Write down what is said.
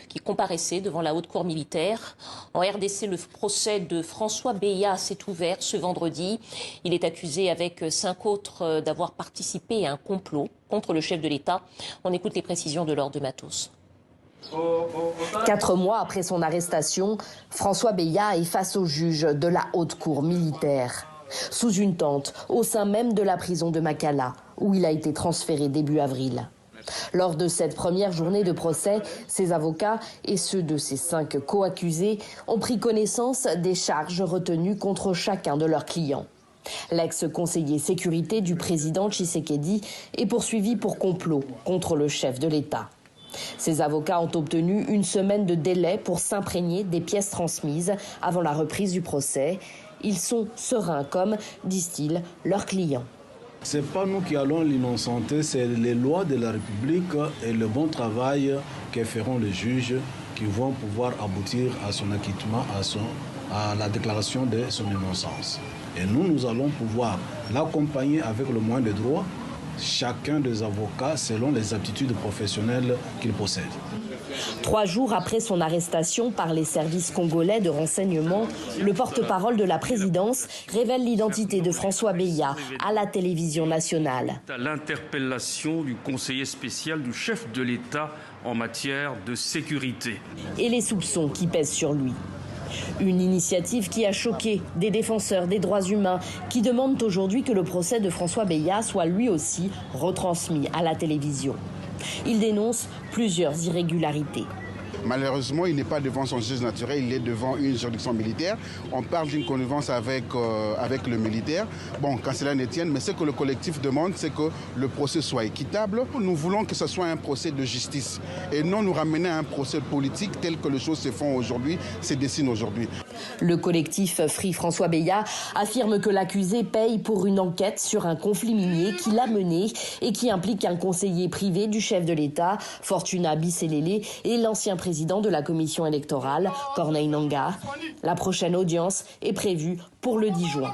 qui comparaissaient devant la haute cour militaire. En RDC, le procès de François Beya s'est ouvert ce vendredi. Il est accusé avec 5 autres d'avoir participé à un complot contre le chef de l'État. On écoute les précisions de Laure de Matos. 4 mois après son arrestation, François Beya est face au juge de la haute cour militaire. Sous une tente, au sein même de la prison de Makala, où il a été transféré début avril. Lors de cette première journée de procès, ses avocats et ceux de ses 5 co-accusés ont pris connaissance des charges retenues contre chacun de leurs clients. L'ex-conseiller sécurité du président Tshisekedi est poursuivi pour complot contre le chef de l'État. Ses avocats ont obtenu 1 semaine de délai pour s'imprégner des pièces transmises avant la reprise du procès. Ils sont sereins comme, disent-ils, leurs clients. Ce n'est pas nous qui allons l'innocenter, c'est les lois de la République et le bon travail que feront les juges qui vont pouvoir aboutir à son acquittement, à la déclaration de son innocence. Et nous allons pouvoir l'accompagner avec le moyen de droit, chacun des avocats selon les aptitudes professionnelles qu'il possède. 3 jours après son arrestation par les services congolais de renseignement, le porte-parole de la présidence révèle l'identité de François Beya à la télévision nationale. L'interpellation du conseiller spécial du chef de l'État en matière de sécurité. Et les soupçons qui pèsent sur lui. Une initiative qui a choqué des défenseurs des droits humains qui demandent aujourd'hui que le procès de François Beya soit lui aussi retransmis à la télévision. Il dénonce plusieurs irrégularités. Malheureusement, il n'est pas devant son juge naturel, il est devant une juridiction militaire. On parle d'une connivence avec le militaire. Bon, quand cela ne tienne, mais ce que le collectif demande, c'est que le procès soit équitable. Nous voulons que ce soit un procès de justice et non nous ramener à un procès politique tel que les choses se font aujourd'hui, se dessinent aujourd'hui. Le collectif Free François Beya affirme que l'accusé paye pour une enquête sur un conflit minier qu'il a mené et qui implique un conseiller privé du chef de l'État, Fortuna Bisselele, et l'ancien président de la commission électorale, Corneille Nangaa. La prochaine audience est prévue pour le 10 juin.